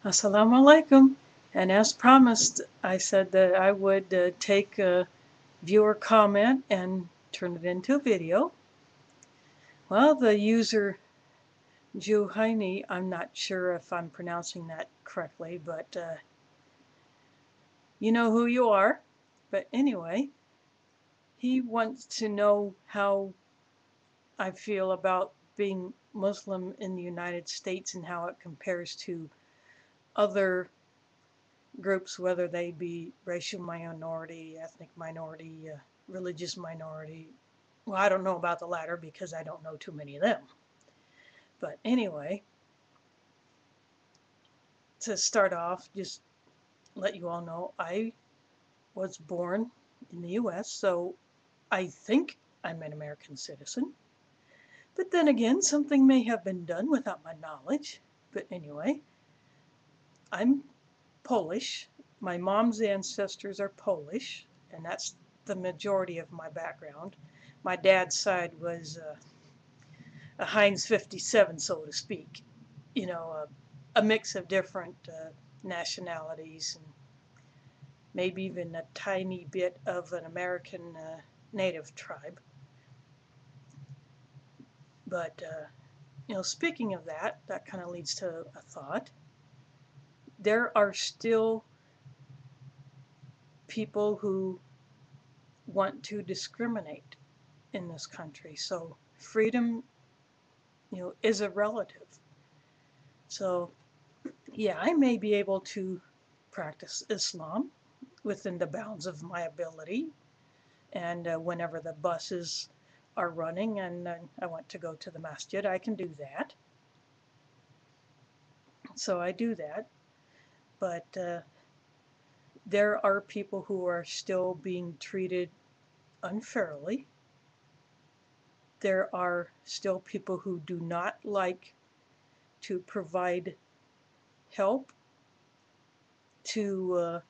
Assalamu alaikum. And as promised, I said that I would take a viewer comment and turn it into a video. Well, the user Juhaini, I'm not sure if I'm pronouncing that correctly, but you know who you are. But anyway, he wants to know how I feel about being Muslim in the United States and how it compares to other groups, whether they be racial minority, ethnic minority, religious minority. Well, I don't know about the latter because I don't know too many of them. But anyway, to start off, just let you all know I was born in the US, so I think I'm an American citizen. But then again, something may have been done without my knowledge. But anyway, I'm Polish. My mom's ancestors are Polish, and that's the majority of my background. My dad's side was a Heinz 57, so to speak. You know, a mix of different nationalities and maybe even a tiny bit of an American native tribe. But, speaking of that, that kind of leads to a thought. There are still people who want to discriminate in this country. So freedom, is a relative. So yeah, I may be able to practice Islam within the bounds of my ability. And whenever the buses are running and I want to go to the masjid, I can do that. So I do that. But there are people who are still being treated unfairly. There are still people who do not like to provide help to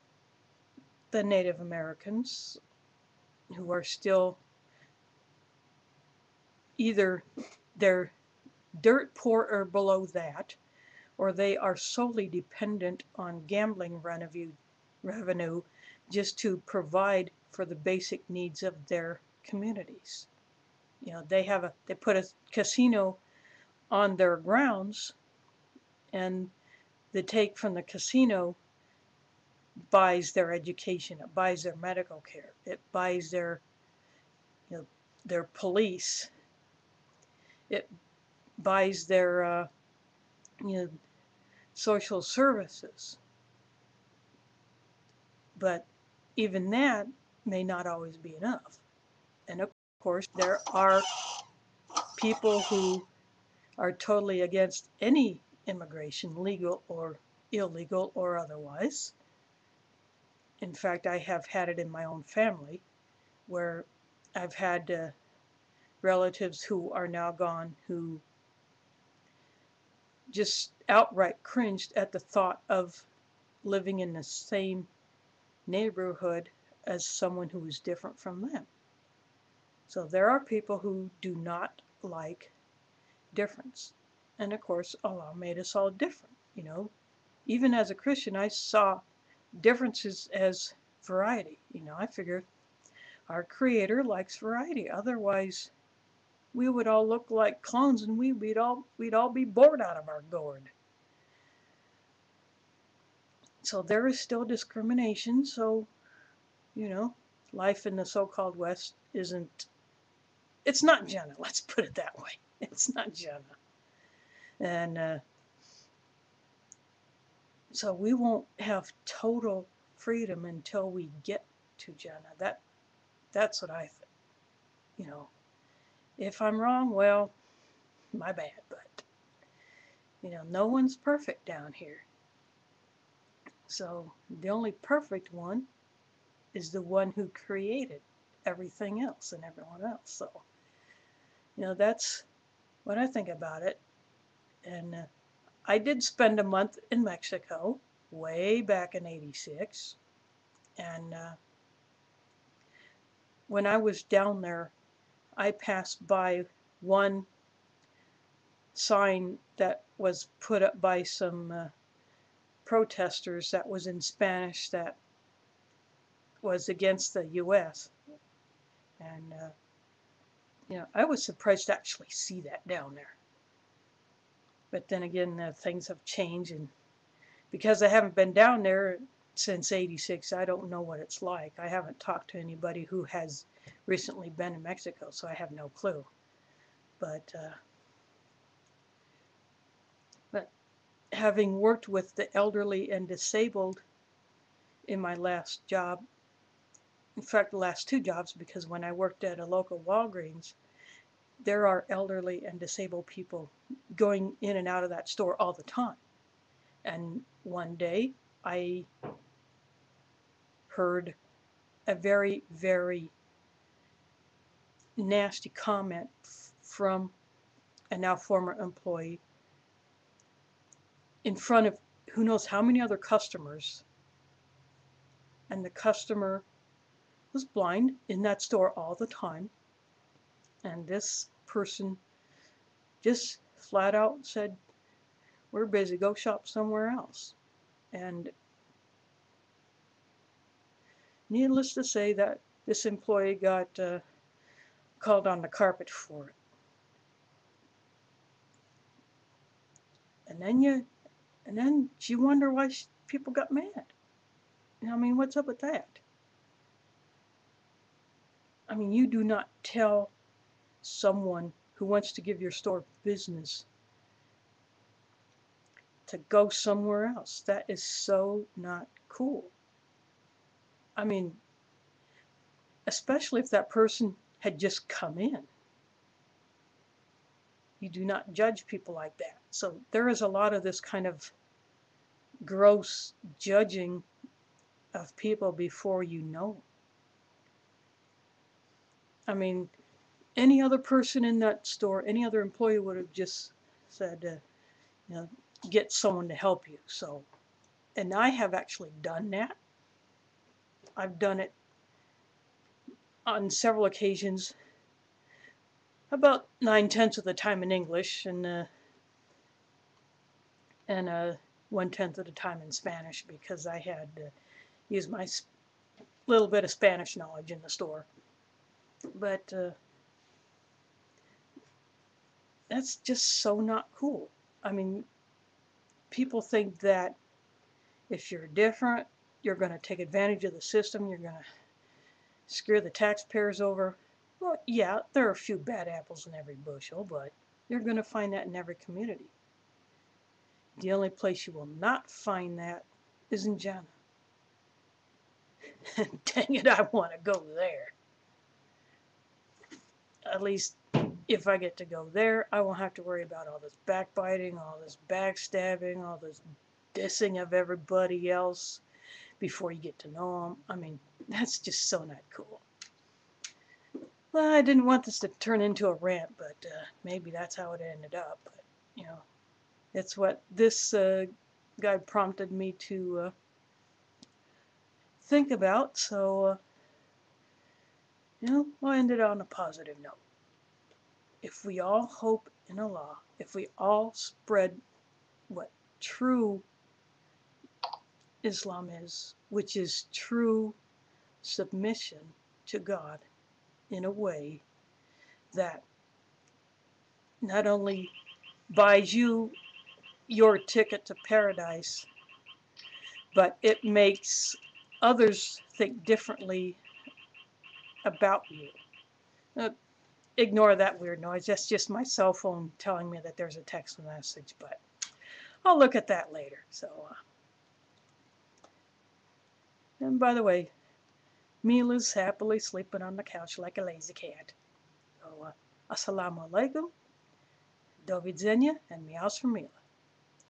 the Native Americans who are still either they're dirt poor or below that, or they are solely dependent on gambling revenue just to provide for the basic needs of their communities. They put a casino on their grounds, and the take from the casino buys their education, it buys their medical care, it buys you know, their police, it buys their you know social services. But even that may not always be enough. And of course, there are people who are totally against any immigration, legal or illegal or otherwise. In fact, I have had it in my own family where I've had relatives who are now gone who just outright cringed at the thought of living in the same neighborhood as someone who is different from them. So there are people who do not like difference. And of course, Allah made us all different. Even as a Christian, I saw differences as variety. I figured our Creator likes variety. Otherwise, we would all look like clones and we'd all be bored out of our gourd. So there is still discrimination. So, you know, life in the so-called West isn't, it's not Jannah, let's put it that way. It's not Jannah. And so we won't have total freedom until we get to Jannah. That's what I think. You know, if I'm wrong, well, my bad. But no one's perfect down here. So the only perfect one is the one who created everything else and everyone else. So that's what I think about it. And I did spend a month in Mexico way back in '86. And when I was down there, I passed by one sign that was put up by some protesters that was in Spanish that was against the U.S. And I was surprised to actually see that down there. But then again, things have changed, and because I haven't been down there since '86, I don't know what it's like. I haven't talked to anybody who has recently been in Mexico, so I have no clue. But having worked with the elderly and disabled in my last job, in fact, the last two jobs, because when I worked at a local Walgreens, there are elderly and disabled people going in and out of that store all the time. And one day I heard a very, very nasty comment from a now former employee in front of who knows how many other customers. And the customer was blind in that store all the time. And this person just flat out said, "We're busy, go shop somewhere else." And needless to say that this employee got called on the carpet for it. And then you wonder why people got mad. I mean, what's up with that? I mean, you do not tell someone who wants to give your store business to go somewhere else. That is so not cool. I mean, especially if that person had just come in. You do not judge people like that. So there is a lot of this kind of gross judging of people before you know. I mean, any other person in that store, any other employee would have just said, get someone to help you. So, and I have actually done that. I've done it on several occasions, about 9/10 of the time in English, and 1/10 of the time in Spanish, because I had used my little bit of Spanish knowledge in the store. But that's just so not cool. I mean, people think that if you're different, you're going to take advantage of the system, you're going to screw the taxpayers over. Well, yeah, there are a few bad apples in every bushel, but you're going to find that in every community. The only place you will not find that is in Jana. Dang it, I want to go there. At least if I get to go there, I won't have to worry about all this backbiting, all this backstabbing, all this dissing of everybody else before you get to know them. I mean, that's just so not cool. Well, I didn't want this to turn into a rant, but maybe that's how it ended up. But, it's what this guy prompted me to think about. So, we'll end it on a positive note. If we all hope in Allah, if we all spread what true Islam is, which is true submission to God in a way that not only buys you your ticket to paradise, but it makes others think differently about you. Ignore that weird noise. That's just my cell phone telling me that there's a text message, but I'll look at that later. So, and by the way, Mila's happily sleeping on the couch like a lazy cat. So, assalamu alaikum, do widzenia, and meows from Mila.